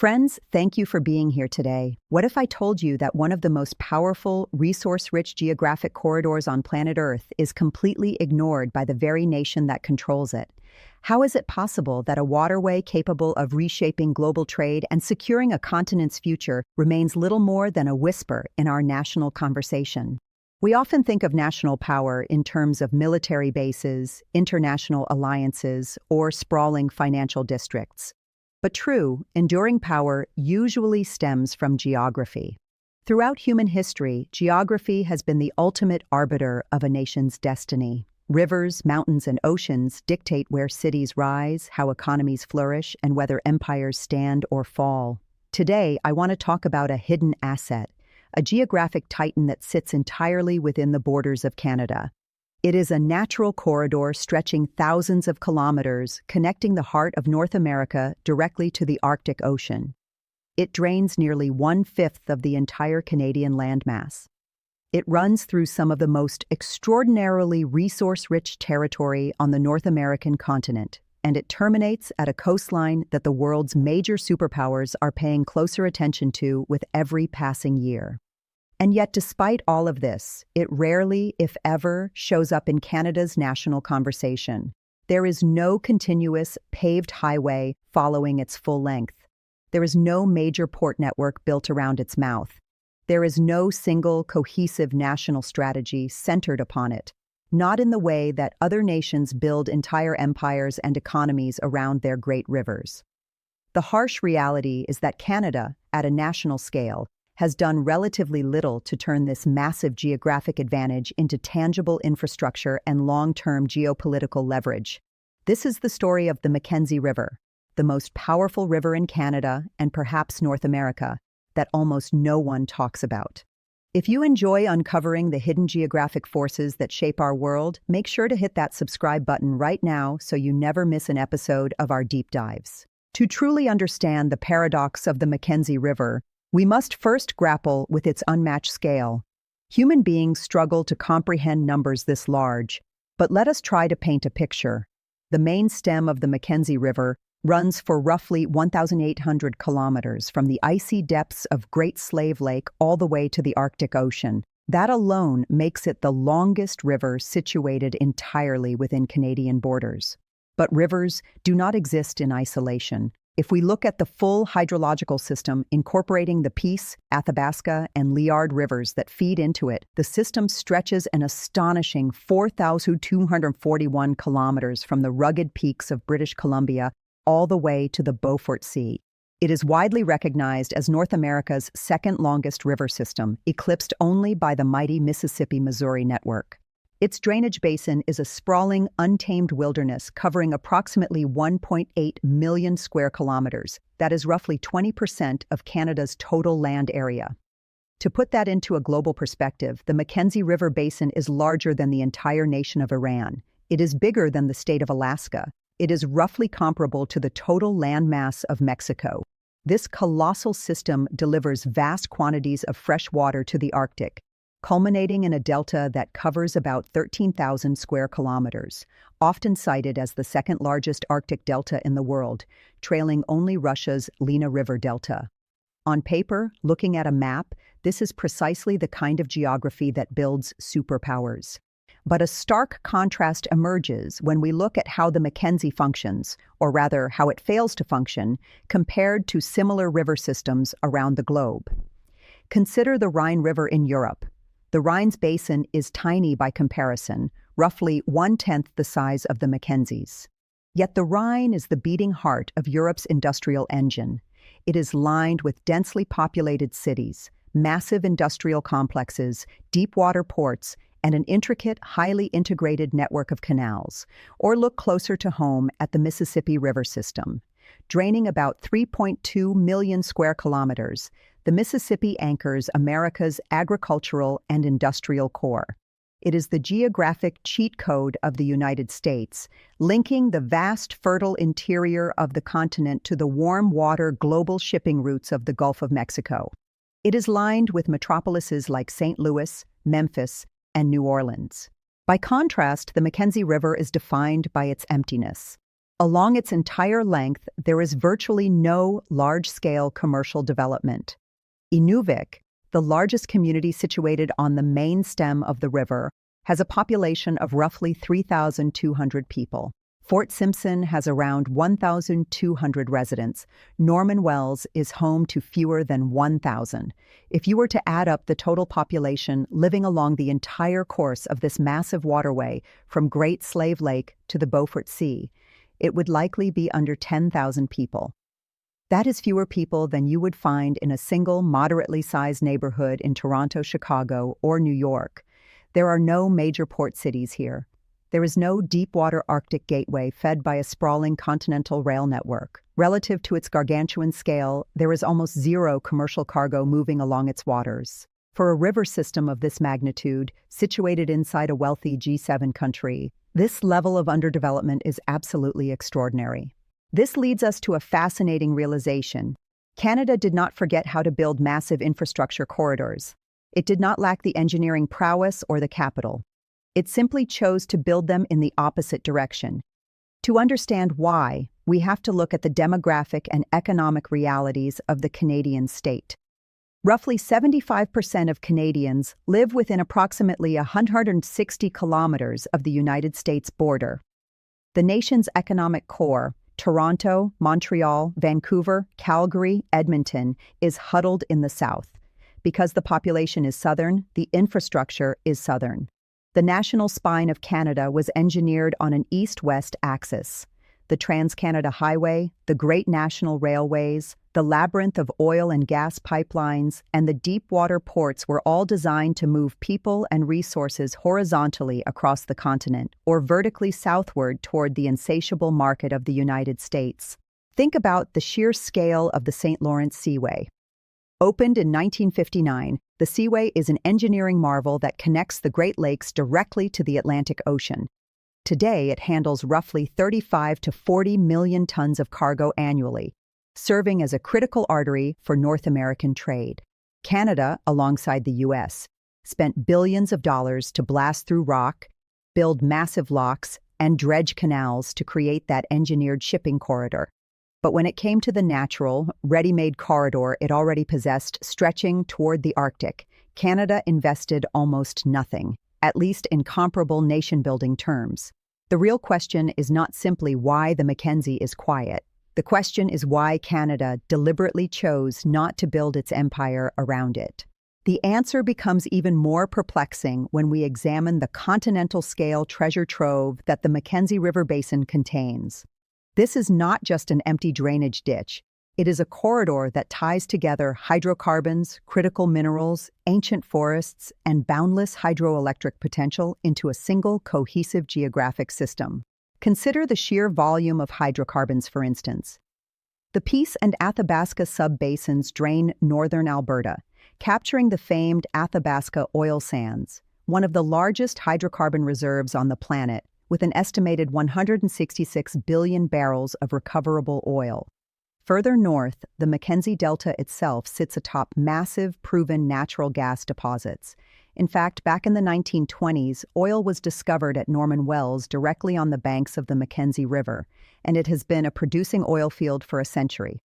Friends, thank you for being here today. What if I told you that one of the most powerful, resource-rich geographic corridors on planet Earth is completely ignored by the very nation that controls it? How is it possible that a waterway capable of reshaping global trade and securing a continent's future remains little more than a whisper in our national conversation? We often think of national power in terms of military bases, international alliances, or sprawling financial districts. But true, enduring power usually stems from geography. Throughout human history, geography has been the ultimate arbiter of a nation's destiny. Rivers, mountains, and oceans dictate where cities rise, how economies flourish, and whether empires stand or fall. Today, I want to talk about a hidden asset, a geographic titan that sits entirely within the borders of Canada. It is a natural corridor stretching thousands of kilometers, connecting the heart of North America directly to the Arctic Ocean. It drains nearly 1/5 of the entire Canadian landmass. It runs through some of the most extraordinarily resource-rich territory on the North American continent, and it terminates at a coastline that the world's major superpowers are paying closer attention to with every passing year. And yet, despite all of this, it rarely, if ever, shows up in Canada's national conversation. There is no continuous, paved highway following its full length. There is no major port network built around its mouth. There is no single, cohesive national strategy centered upon it, not in the way that other nations build entire empires and economies around their great rivers. The harsh reality is that Canada, at a national scale, has done relatively little to turn this massive geographic advantage into tangible infrastructure and long-term geopolitical leverage. This is the story of the Mackenzie River, the most powerful river in Canada and perhaps North America, that almost no one talks about. If you enjoy uncovering the hidden geographic forces that shape our world, make sure to hit that subscribe button right now so you never miss an episode of our deep dives. To truly understand the paradox of the Mackenzie River, we must first grapple with its unmatched scale. Human beings struggle to comprehend numbers this large, but let us try to paint a picture. The main stem of the Mackenzie River runs for roughly 1,800 kilometers from the icy depths of Great Slave Lake all the way to the Arctic Ocean. That alone makes it the longest river situated entirely within Canadian borders. But rivers do not exist in isolation. If we look at the full hydrological system, incorporating the Peace, Athabasca, and Liard rivers that feed into it, the system stretches an astonishing 4,241 kilometers from the rugged peaks of British Columbia all the way to the Beaufort Sea. It is widely recognized as North America's second longest river system, eclipsed only by the mighty Mississippi-Missouri network. Its drainage basin is a sprawling, untamed wilderness covering approximately 1.8 million square kilometers. That is roughly 20% of Canada's total land area. To put that into a global perspective, the Mackenzie River Basin is larger than the entire nation of Iran. It is bigger than the state of Alaska. It is roughly comparable to the total landmass of Mexico. This colossal system delivers vast quantities of fresh water to the Arctic, culminating in a delta that covers about 13,000 square kilometers, often cited as the second largest Arctic delta in the world, trailing only Russia's Lena River Delta. On paper, looking at a map, this is precisely the kind of geography that builds superpowers. But a stark contrast emerges when we look at how the Mackenzie functions, or rather how it fails to function, compared to similar river systems around the globe. Consider the Rhine River in Europe. The Rhine's basin is tiny by comparison, roughly 1/10 the size of the Mackenzie's. Yet the Rhine is the beating heart of Europe's industrial engine. It is lined with densely populated cities, massive industrial complexes, deep-water ports, and an intricate, highly integrated network of canals. Or look closer to home at the Mississippi River system. Draining about 3.2 million square kilometers, the Mississippi anchors America's agricultural and industrial core. It is the geographic cheat code of the United States, linking the vast, fertile interior of the continent to the warm-water global shipping routes of the Gulf of Mexico. It is lined with metropolises like St. Louis, Memphis, and New Orleans. By contrast, the Mackenzie River is defined by its emptiness. Along its entire length, there is virtually no large-scale commercial development. Inuvik, the largest community situated on the main stem of the river, has a population of roughly 3,200 people. Fort Simpson has around 1,200 residents. Norman Wells is home to fewer than 1,000. If you were to add up the total population living along the entire course of this massive waterway from Great Slave Lake to the Beaufort Sea, it would likely be under 10,000 people. That is fewer people than you would find in a single moderately sized neighborhood in Toronto, Chicago, or New York. There are no major port cities here. There is no deep-water Arctic gateway fed by a sprawling continental rail network. Relative to its gargantuan scale, there is almost zero commercial cargo moving along its waters. For a river system of this magnitude, situated inside a wealthy G7 country, this level of underdevelopment is absolutely extraordinary. This leads us to a fascinating realization. Canada did not forget how to build massive infrastructure corridors. It did not lack the engineering prowess or the capital. It simply chose to build them in the opposite direction. To understand why, we have to look at the demographic and economic realities of the Canadian state. Roughly 75% of Canadians live within approximately 160 kilometers of the United States border. The nation's economic core, Toronto, Montreal, Vancouver, Calgary, Edmonton, is huddled in the south. Because the population is southern, the infrastructure is southern. The national spine of Canada was engineered on an east-west axis. The Trans-Canada Highway, the Great National Railways, the labyrinth of oil and gas pipelines, and the deep-water ports were all designed to move people and resources horizontally across the continent or vertically southward toward the insatiable market of the United States. Think about the sheer scale of the St. Lawrence Seaway. Opened in 1959, the Seaway is an engineering marvel that connects the Great Lakes directly to the Atlantic Ocean. Today, it handles roughly 35 to 40 million tons of cargo annually, serving as a critical artery for North American trade. Canada, alongside the U.S., spent billions of dollars to blast through rock, build massive locks, and dredge canals to create that engineered shipping corridor. But when it came to the natural, ready-made corridor it already possessed stretching toward the Arctic, Canada invested almost nothing, at least in comparable nation-building terms. The real question is not simply why the Mackenzie is quiet. The question is why Canada deliberately chose not to build its empire around it. The answer becomes even more perplexing when we examine the continental-scale treasure trove that the Mackenzie River Basin contains. This is not just an empty drainage ditch. It is a corridor that ties together hydrocarbons, critical minerals, ancient forests, and boundless hydroelectric potential into a single cohesive geographic system. Consider the sheer volume of hydrocarbons, for instance. The Peace and Athabasca sub-basins drain northern Alberta, capturing the famed Athabasca oil sands, one of the largest hydrocarbon reserves on the planet, with an estimated 166 billion barrels of recoverable oil. Further north, the Mackenzie Delta itself sits atop massive, proven natural gas deposits. In fact, back in the 1920s, oil was discovered at Norman Wells directly on the banks of the Mackenzie River, and it has been a producing oil field for a century.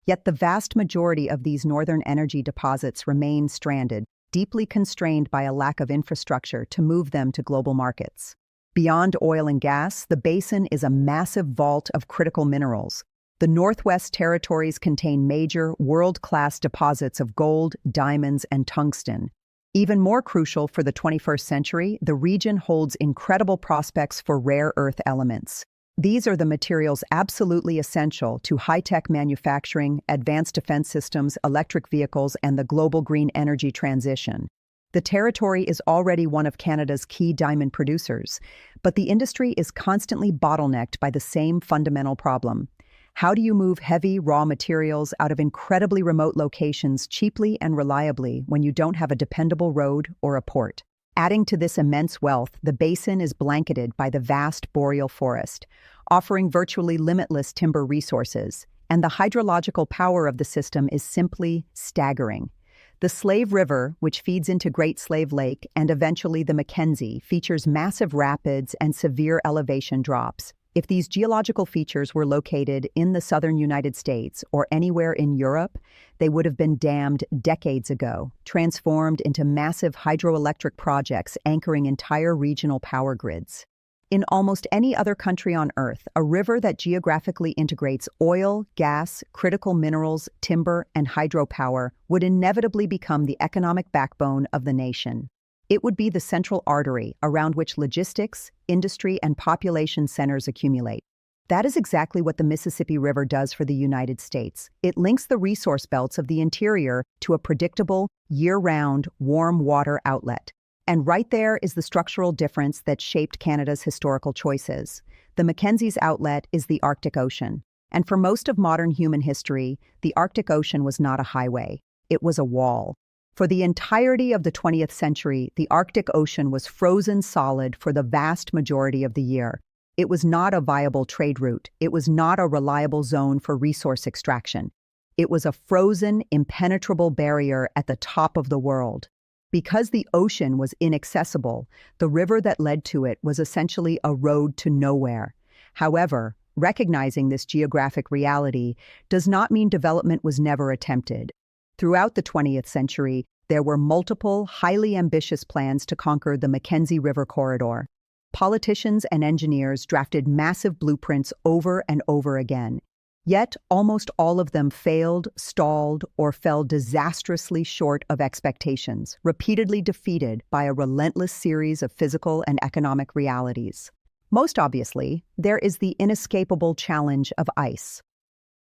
Yet the vast majority of these northern energy deposits remain stranded, deeply constrained by a lack of infrastructure to move them to global markets. Beyond oil and gas, the basin is a massive vault of critical minerals. The Northwest Territories contain major, world-class deposits of gold, diamonds, and tungsten. Even more crucial for the 21st century, the region holds incredible prospects for rare earth elements. These are the materials absolutely essential to high-tech manufacturing, advanced defense systems, electric vehicles, and the global green energy transition. The territory is already one of Canada's key diamond producers, but the industry is constantly bottlenecked by the same fundamental problem. How do you move heavy, raw materials out of incredibly remote locations cheaply and reliably when you don't have a dependable road or a port? Adding to this immense wealth, the basin is blanketed by the vast boreal forest, offering virtually limitless timber resources, and the hydrological power of the system is simply staggering. The Slave River, which feeds into Great Slave Lake and eventually the Mackenzie, features massive rapids and severe elevation drops. If these geological features were located in the southern United States or anywhere in Europe, they would have been dammed decades ago, transformed into massive hydroelectric projects anchoring entire regional power grids. In almost any other country on Earth, a river that geographically integrates oil, gas, critical minerals, timber, and hydropower would inevitably become the economic backbone of the nation. It would be the central artery around which logistics, industry, and population centers accumulate. That is exactly what the Mississippi River does for the United States. It links the resource belts of the interior to a predictable, year-round, warm water outlet. And right there is the structural difference that shaped Canada's historical choices. The Mackenzie's outlet is the Arctic Ocean. And for most of modern human history, the Arctic Ocean was not a highway. It was a wall. For the entirety of the 20th century, the Arctic Ocean was frozen solid for the vast majority of the year. It was not a viable trade route. It was not a reliable zone for resource extraction. It was a frozen, impenetrable barrier at the top of the world. Because the ocean was inaccessible, the river that led to it was essentially a road to nowhere. However, recognizing this geographic reality does not mean development was never attempted. Throughout the 20th century, there were multiple, highly ambitious plans to conquer the Mackenzie River corridor. Politicians and engineers drafted massive blueprints over and over again. Yet, almost all of them failed, stalled, or fell disastrously short of expectations, repeatedly defeated by a relentless series of physical and economic realities. Most obviously, there is the inescapable challenge of ice.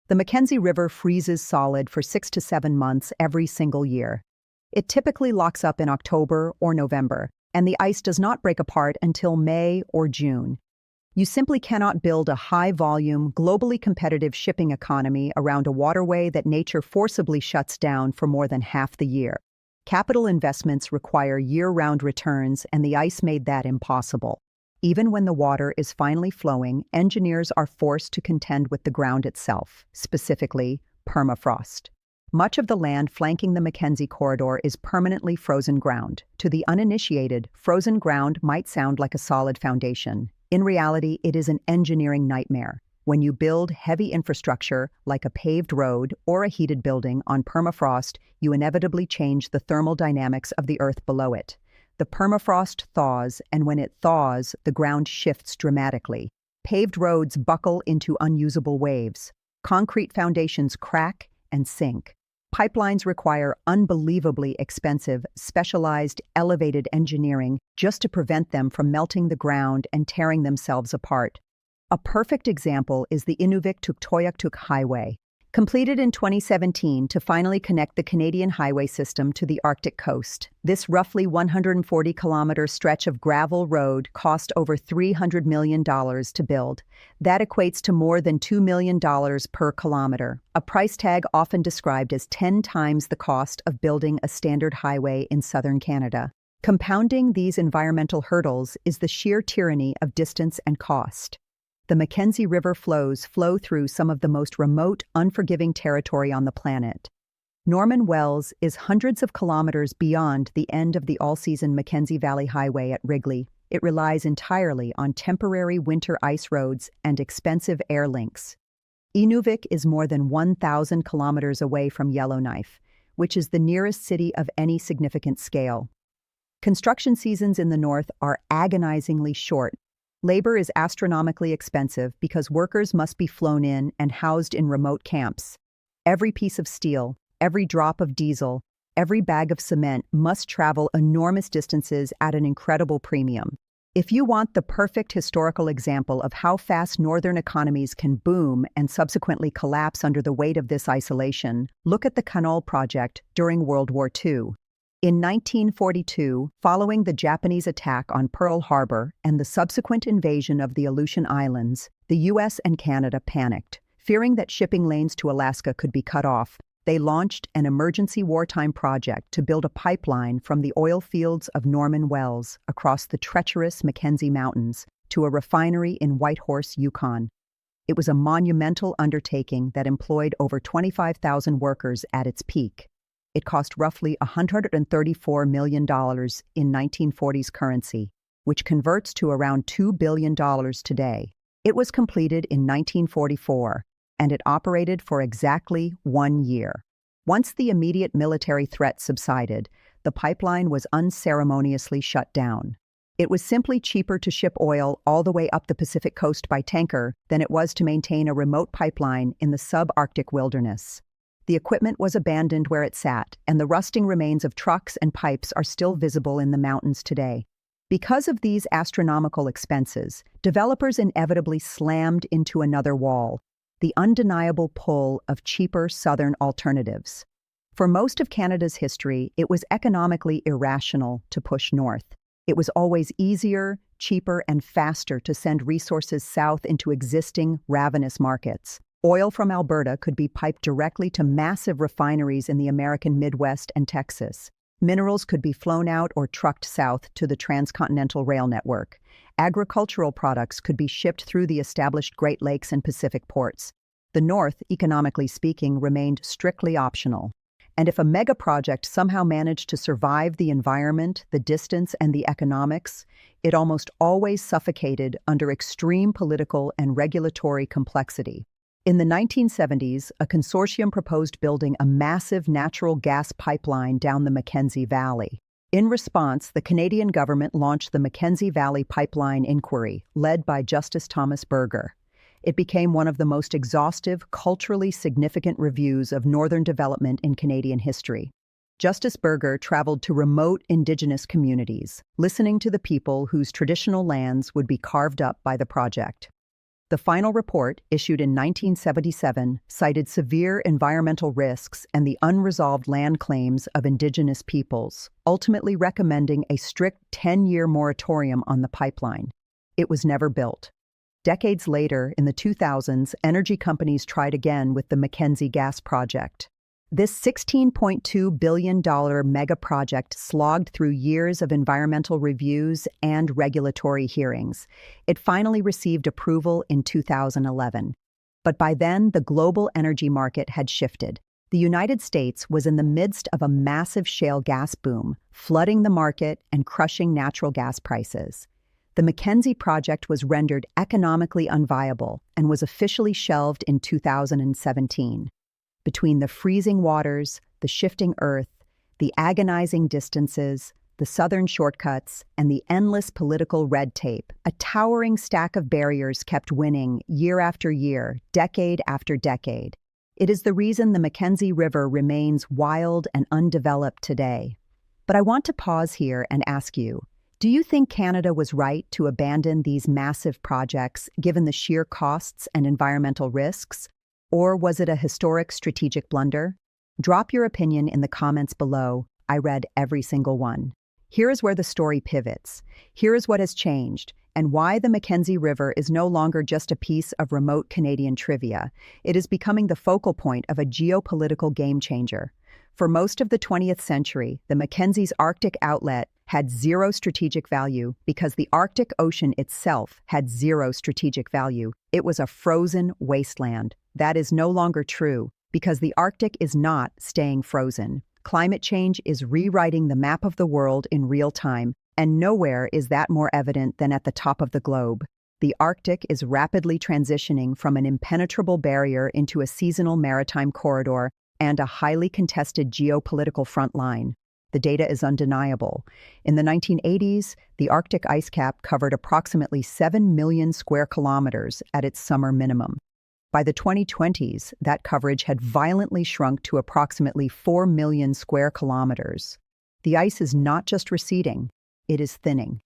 The Mackenzie River freezes solid for 6 to 7 months every single year. It typically locks up in October or November, and the ice does not break apart until May or June. You simply cannot build a high-volume, globally competitive shipping economy around a waterway that nature forcibly shuts down for more than half the year. Capital investments require year-round returns, and the ice made that impossible. Even when the water is finally flowing, engineers are forced to contend with the ground itself, specifically permafrost. Much of the land flanking the Mackenzie corridor is permanently frozen ground. To the uninitiated, frozen ground might sound like a solid foundation. In reality, it is an engineering nightmare. When you build heavy infrastructure, like a paved road or a heated building, on permafrost, you inevitably change the thermal dynamics of the earth below it. The permafrost thaws, and when it thaws, the ground shifts dramatically. Paved roads buckle into unusable waves. Concrete foundations crack and sink. Pipelines require unbelievably expensive, specialized, elevated engineering just to prevent them from melting the ground and tearing themselves apart. A perfect example is the Inuvik-Tuktoyaktuk Highway, completed in 2017 to finally connect the Canadian highway system to the Arctic coast. This roughly 140-kilometer stretch of gravel road cost over $300 million to build. That equates to more than $2 million per kilometer, a price tag often described as 10 times the cost of building a standard highway in southern Canada. Compounding these environmental hurdles is the sheer tyranny of distance and cost. The Mackenzie River flows flow through some of the most remote, unforgiving territory on the planet. Norman Wells is hundreds of kilometers beyond the end of the all-season Mackenzie Valley Highway at Wrigley. It relies entirely on temporary winter ice roads and expensive air links. Inuvik is more than 1,000 kilometers away from Yellowknife, which is the nearest city of any significant scale. Construction seasons in the north are agonizingly short. Labor is astronomically expensive because workers must be flown in and housed in remote camps. Every piece of steel, every drop of diesel, every bag of cement must travel enormous distances at an incredible premium. If you want the perfect historical example of how fast northern economies can boom and subsequently collapse under the weight of this isolation, look at the Carney project during World War II. In 1942, following the Japanese attack on Pearl Harbor and the subsequent invasion of the Aleutian Islands, the U.S. and Canada panicked. Fearing that shipping lanes to Alaska could be cut off, they launched an emergency wartime project to build a pipeline from the oil fields of Norman Wells across the treacherous Mackenzie Mountains to a refinery in Whitehorse, Yukon. It was a monumental undertaking that employed over 25,000 workers at its peak. It cost roughly $134 million in 1940s currency, which converts to around $2 billion today. It was completed in 1944, and it operated for exactly 1 year. Once the immediate military threat subsided, the pipeline was unceremoniously shut down. It was simply cheaper to ship oil all the way up the Pacific coast by tanker than it was to maintain a remote pipeline in the subarctic wilderness. The equipment was abandoned where it sat, and the rusting remains of trucks and pipes are still visible in the mountains today. Because of these astronomical expenses, developers inevitably slammed into another wall, the undeniable pull of cheaper southern alternatives. For most of Canada's history, it was economically irrational to push north. It was always easier, cheaper, and faster to send resources south into existing, ravenous markets. Oil from Alberta could be piped directly to massive refineries in the American Midwest and Texas. Minerals could be flown out or trucked south to the transcontinental rail network. Agricultural products could be shipped through the established Great Lakes and Pacific ports. The North, economically speaking, remained strictly optional. And if a mega project somehow managed to survive the environment, the distance, and the economics, it almost always suffocated under extreme political and regulatory complexity. In the 1970s, a consortium proposed building a massive natural gas pipeline down the Mackenzie Valley. In response, the Canadian government launched the Mackenzie Valley Pipeline Inquiry, led by Justice Thomas Burger. It became one of the most exhaustive, culturally significant reviews of northern development in Canadian history. Justice Burger traveled to remote Indigenous communities, listening to the people whose traditional lands would be carved up by the project. The final report, issued in 1977, cited severe environmental risks and the unresolved land claims of Indigenous peoples, ultimately recommending a strict 10-year moratorium on the pipeline. It was never built. Decades later, in the 2000s, energy companies tried again with the Mackenzie Gas Project. This $16.2 billion mega project slogged through years of environmental reviews and regulatory hearings. It finally received approval in 2011. But by then, the global energy market had shifted. The United States was in the midst of a massive shale gas boom, flooding the market and crushing natural gas prices. The Mackenzie project was rendered economically unviable and was officially shelved in 2017. Between the freezing waters, the shifting earth, the agonizing distances, the southern shortcuts, and the endless political red tape, a towering stack of barriers kept winning year after year, decade after decade. It is the reason the Mackenzie River remains wild and undeveloped today. But I want to pause here and ask you, do you think Canada was right to abandon these massive projects given the sheer costs and environmental risks? Or was it a historic strategic blunder? Drop your opinion in the comments below. I read every single one. Here is where the story pivots. Here is what has changed, and why the Mackenzie River is no longer just a piece of remote Canadian trivia. It is becoming the focal point of a geopolitical game-changer. For most of the 20th century, the Mackenzie's Arctic outlet had zero strategic value because the Arctic Ocean itself had zero strategic value. It was a frozen wasteland. That is no longer true because the Arctic is not staying frozen. Climate change is rewriting the map of the world in real time, and nowhere is that more evident than at the top of the globe. The Arctic is rapidly transitioning from an impenetrable barrier into a seasonal maritime corridor and a highly contested geopolitical front line. The data is undeniable. In the 1980s, the Arctic ice cap covered approximately 7 million square kilometers at its summer minimum. By the 2020s, that coverage had violently shrunk to approximately 4 million square kilometers. The ice is not just receding, it is thinning.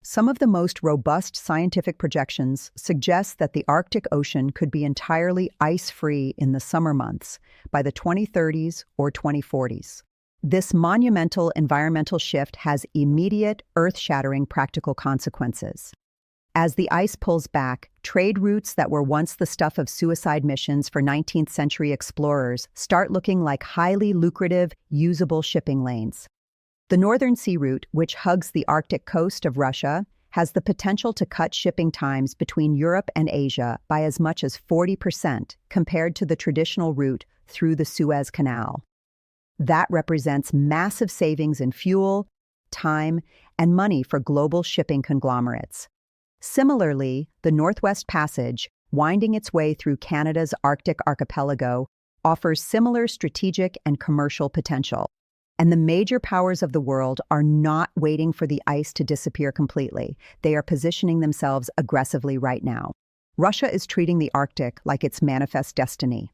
Some of the most robust scientific projections suggest that the Arctic Ocean could be entirely ice-free in the summer months by the 2030s or 2040s. This monumental environmental shift has immediate, earth-shattering practical consequences. As the ice pulls back, trade routes that were once the stuff of suicide missions for 19th century explorers start looking like highly lucrative, usable shipping lanes. The Northern Sea Route, which hugs the Arctic coast of Russia, has the potential to cut shipping times between Europe and Asia by as much as 40% compared to the traditional route through the Suez Canal. That represents massive savings in fuel, time, and money for global shipping conglomerates. Similarly, the Northwest Passage, winding its way through Canada's Arctic archipelago, offers similar strategic and commercial potential. And the major powers of the world are not waiting for the ice to disappear completely. They are positioning themselves aggressively right now. Russia is treating the Arctic like its manifest destiny.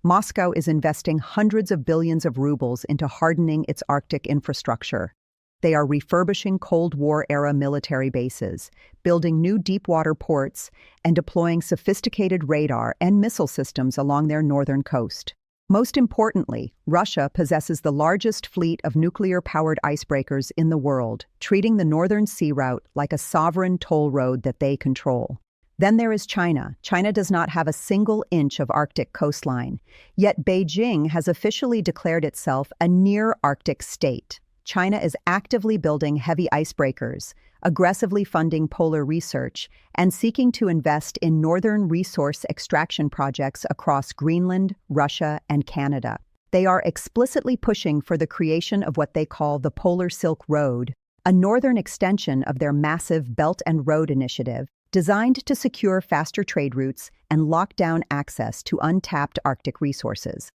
Moscow is investing hundreds of billions of rubles into hardening its Arctic infrastructure. They are refurbishing Cold War-era military bases, building new deep-water ports, and deploying sophisticated radar and missile systems along their northern coast. Most importantly, Russia possesses the largest fleet of nuclear-powered icebreakers in the world, treating the northern sea route like a sovereign toll road that they control. Then there is China. China does not have a single inch of Arctic coastline, yet Beijing has officially declared itself a near-Arctic state. China is actively building heavy icebreakers, aggressively funding polar research, and seeking to invest in northern resource extraction projects across Greenland, Russia, and Canada. They are explicitly pushing for the creation of what they call the Polar Silk Road, a northern extension of their massive Belt and Road Initiative, designed to secure faster trade routes and lock down access to untapped Arctic resources.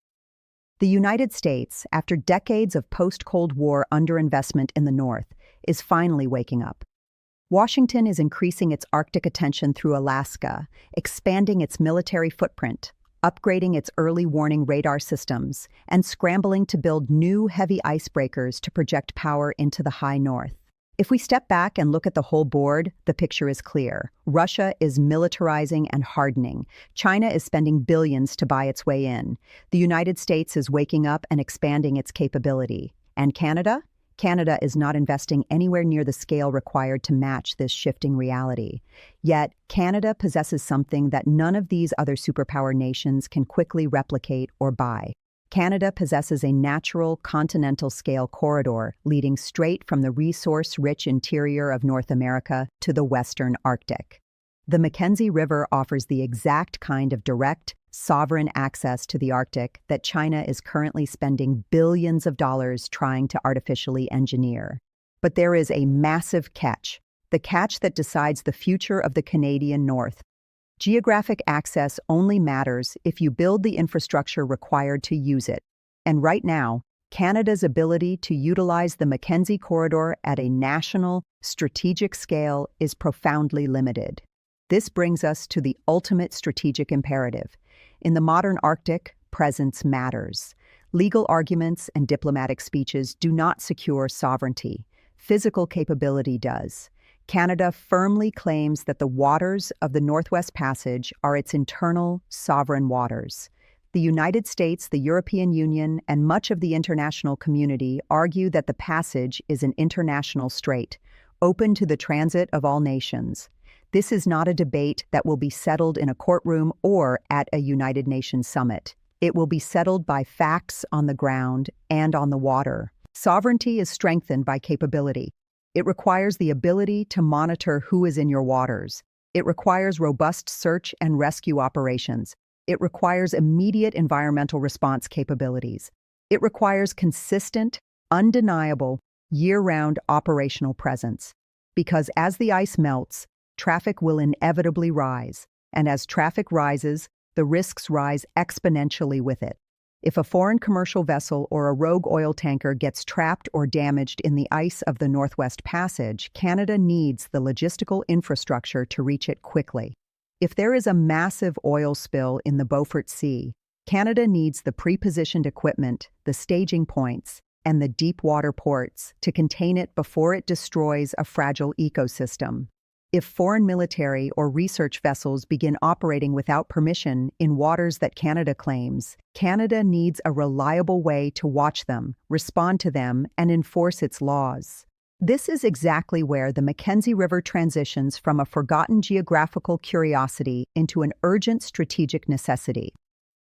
The United States, after decades of post-Cold War underinvestment in the North, is finally waking up. Washington is increasing its Arctic attention through Alaska, expanding its military footprint, upgrading its early warning radar systems, and scrambling to build new heavy icebreakers to project power into the high north. If we step back and look at the whole board, the picture is clear. Russia is militarizing and hardening. China is spending billions to buy its way in. The United States is waking up and expanding its capability. And Canada? Canada is not investing anywhere near the scale required to match this shifting reality. Yet, Canada possesses something that none of these other superpower nations can quickly replicate or buy. Canada possesses a natural continental-scale corridor leading straight from the resource-rich interior of North America to the western Arctic. The Mackenzie River offers the exact kind of direct, sovereign access to the Arctic that China is currently spending billions of dollars trying to artificially engineer. But there is a massive catch, the catch that decides the future of the Canadian North. Geographic access only matters if you build the infrastructure required to use it. And right now, Canada's ability to utilize the Mackenzie Corridor at a national, strategic scale is profoundly limited. This brings us to the ultimate strategic imperative. In the modern Arctic, presence matters. Legal arguments and diplomatic speeches do not secure sovereignty. Physical capability does. Canada firmly claims that the waters of the Northwest Passage are its internal, sovereign waters. The United States, the European Union, and much of the international community argue that the passage is an international strait, open to the transit of all nations. This is not a debate that will be settled in a courtroom or at a United Nations summit. It will be settled by facts on the ground and on the water. Sovereignty is strengthened by capability. It requires the ability to monitor who is in your waters. It requires robust search and rescue operations. It requires immediate environmental response capabilities. It requires consistent, undeniable, year-round operational presence. Because as the ice melts, traffic will inevitably rise, and as traffic rises, the risks rise exponentially with it. If a foreign commercial vessel or a rogue oil tanker gets trapped or damaged in the ice of the Northwest Passage, Canada needs the logistical infrastructure to reach it quickly. If there is a massive oil spill in the Beaufort Sea, Canada needs the pre-positioned equipment, the staging points, and the deep water ports to contain it before it destroys a fragile ecosystem. If foreign military or research vessels begin operating without permission in waters that Canada claims, Canada needs a reliable way to watch them, respond to them, and enforce its laws. This is exactly where the Mackenzie River transitions from a forgotten geographical curiosity into an urgent strategic necessity.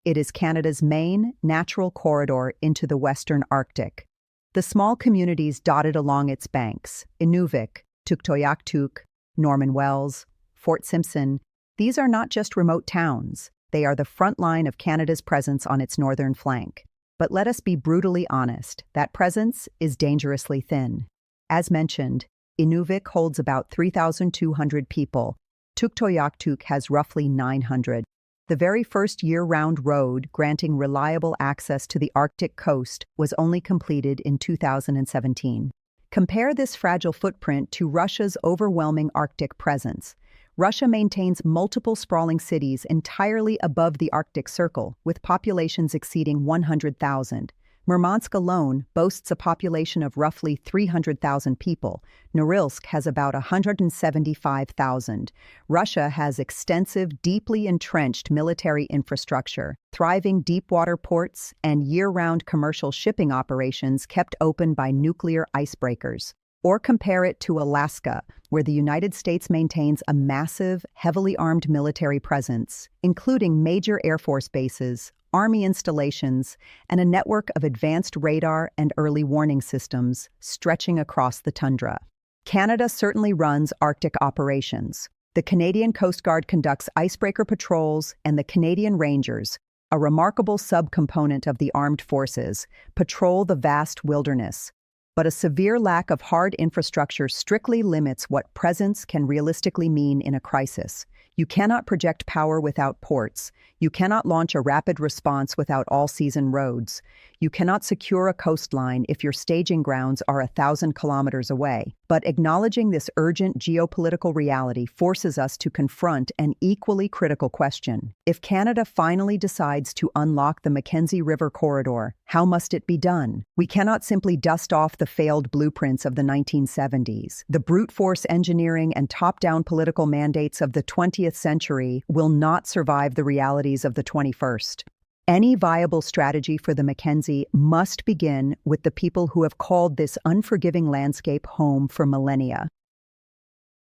It is Canada's main, natural corridor into the western Arctic. The small communities dotted along its banks, Inuvik, Tuktoyaktuk, Norman Wells, Fort Simpson, these are not just remote towns. They are the front line of Canada's presence on its northern flank. But let us be brutally honest, that presence is dangerously thin. As mentioned, Inuvik holds about 3,200 people, Tuktoyaktuk has roughly 900. The very first year-round road granting reliable access to the Arctic coast was only completed in 2017. Compare this fragile footprint to Russia's overwhelming Arctic presence. Russia maintains multiple sprawling cities entirely above the Arctic Circle, with populations exceeding 100,000. Murmansk alone boasts a population of roughly 300,000 people. Norilsk has about 175,000. Russia has extensive, deeply entrenched military infrastructure, thriving deep-water ports, and year-round commercial shipping operations kept open by nuclear icebreakers. Or compare it to Alaska, where the United States maintains a massive, heavily armed military presence, including major Air Force bases, Army installations, and a network of advanced radar and early warning systems stretching across the tundra. Canada certainly runs Arctic operations. The Canadian Coast Guard conducts icebreaker patrols, and the Canadian Rangers, a remarkable subcomponent of the armed forces, patrol the vast wilderness. But a severe lack of hard infrastructure strictly limits what presence can realistically mean in a crisis. You cannot project power without ports. You cannot launch a rapid response without all-season roads. You cannot secure a coastline if your staging grounds are 1,000 kilometers away. But acknowledging this urgent geopolitical reality forces us to confront an equally critical question. If Canada finally decides to unlock the Mackenzie River corridor, how must it be done? We cannot simply dust off the failed blueprints of the 1970s. The brute force engineering and top-down political mandates of the 20th century will not survive the realities of the 21st. Any viable strategy for the Mackenzie must begin with the people who have called this unforgiving landscape home for millennia.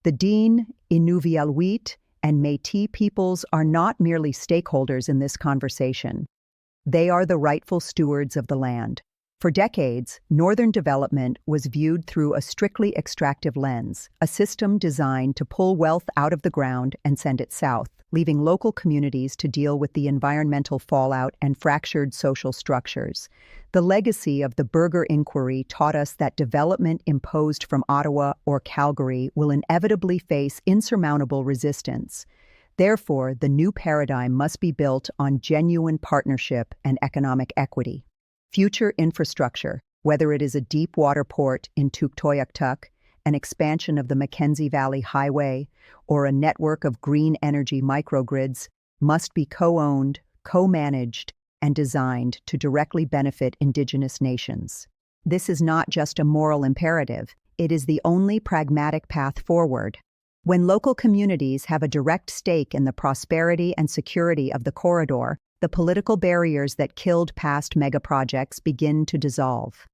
The Dene, Inuvialuit, and Métis peoples are not merely stakeholders in this conversation. They are the rightful stewards of the land. For decades, northern development was viewed through a strictly extractive lens, a system designed to pull wealth out of the ground and send it south, leaving local communities to deal with the environmental fallout and fractured social structures. The legacy of the Burger Inquiry taught us that development imposed from Ottawa or Calgary will inevitably face insurmountable resistance. Therefore, the new paradigm must be built on genuine partnership and economic equity. Future infrastructure, whether it is a deep water port in Tuktoyaktuk, an expansion of the Mackenzie Valley Highway, or a network of green energy microgrids, must be co-owned, co-managed, and designed to directly benefit Indigenous nations. This is not just a moral imperative, it is the only pragmatic path forward. When local communities have a direct stake in the prosperity and security of the corridor, the political barriers that killed past megaprojects begin to dissolve.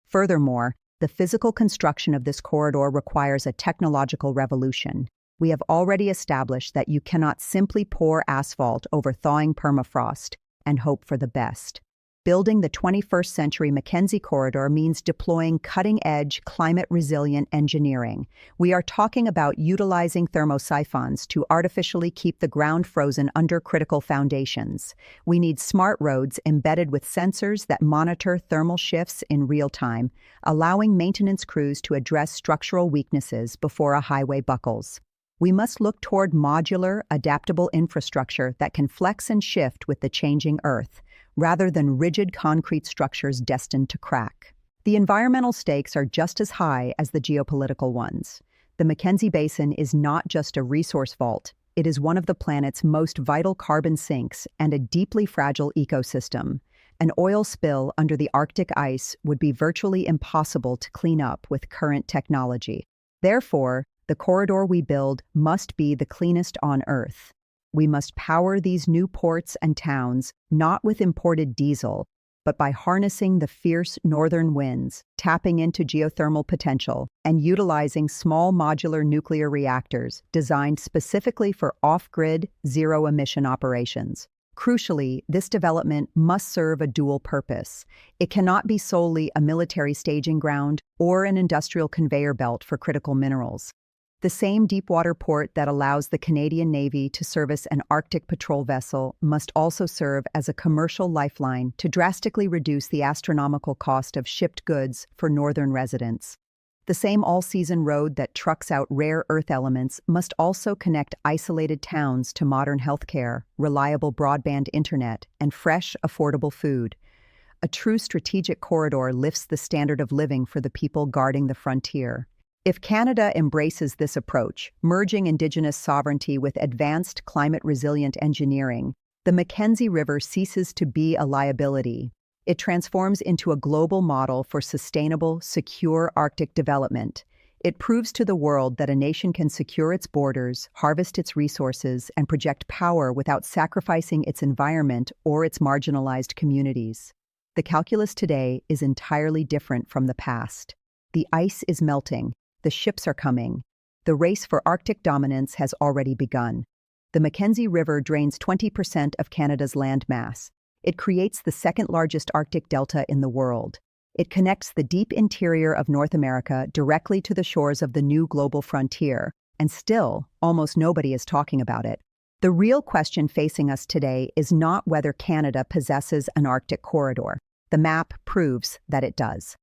Furthermore, the physical construction of this corridor requires a technological revolution. We have already established that you cannot simply pour asphalt over thawing permafrost and hope for the best. Building the 21st century Mackenzie corridor means deploying cutting-edge, climate-resilient engineering. We are talking about utilizing thermosiphons to artificially keep the ground frozen under critical foundations. We need smart roads embedded with sensors that monitor thermal shifts in real time, allowing maintenance crews to address structural weaknesses before a highway buckles. We must look toward modular, adaptable infrastructure that can flex and shift with the changing Earth, rather than rigid concrete structures destined to crack. The environmental stakes are just as high as the geopolitical ones. The Mackenzie Basin is not just a resource vault, it is one of the planet's most vital carbon sinks and a deeply fragile ecosystem. An oil spill under the Arctic ice would be virtually impossible to clean up with current technology. Therefore, the corridor we build must be the cleanest on Earth. We must power these new ports and towns not with imported diesel, but by harnessing the fierce northern winds, tapping into geothermal potential, and utilizing small modular nuclear reactors designed specifically for off-grid, zero-emission operations. Crucially, this development must serve a dual purpose. It cannot be solely a military staging ground or an industrial conveyor belt for critical minerals. The same deepwater port that allows the Canadian Navy to service an Arctic patrol vessel must also serve as a commercial lifeline to drastically reduce the astronomical cost of shipped goods for northern residents. The same all-season road that trucks out rare earth elements must also connect isolated towns to modern healthcare, reliable broadband internet, and fresh, affordable food. A true strategic corridor lifts the standard of living for the people guarding the frontier. If Canada embraces this approach, merging Indigenous sovereignty with advanced climate-resilient engineering, the Mackenzie River ceases to be a liability. It transforms into a global model for sustainable, secure Arctic development. It proves to the world that a nation can secure its borders, harvest its resources, and project power without sacrificing its environment or its marginalized communities. The calculus today is entirely different from the past. The ice is melting. The ships are coming. The race for Arctic dominance has already begun. The Mackenzie River drains 20% of Canada's landmass. It creates the second-largest Arctic delta in the world. It connects the deep interior of North America directly to the shores of the new global frontier, and still, almost nobody is talking about it. The real question facing us today is not whether Canada possesses an Arctic corridor. The map proves that it does.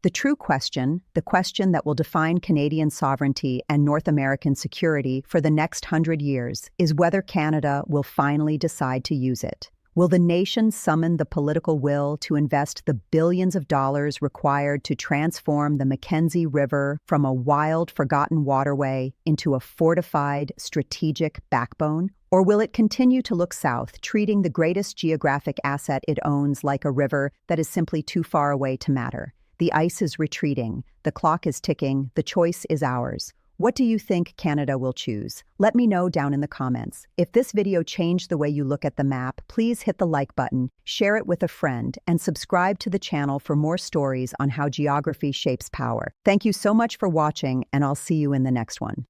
The true question, the question that will define Canadian sovereignty and North American security for the next 100 years, is whether Canada will finally decide to use it. Will the nation summon the political will to invest the billions of dollars required to transform the Mackenzie River from a wild, forgotten waterway into a fortified, strategic backbone? Or will it continue to look south, treating the greatest geographic asset it owns like a river that is simply too far away to matter? The ice is retreating, the clock is ticking, the choice is ours. What do you think Canada will choose? Let me know down in the comments. If this video changed the way you look at the map, please hit the like button, share it with a friend, and subscribe to the channel for more stories on how geography shapes power. Thank you so much for watching, and I'll see you in the next one.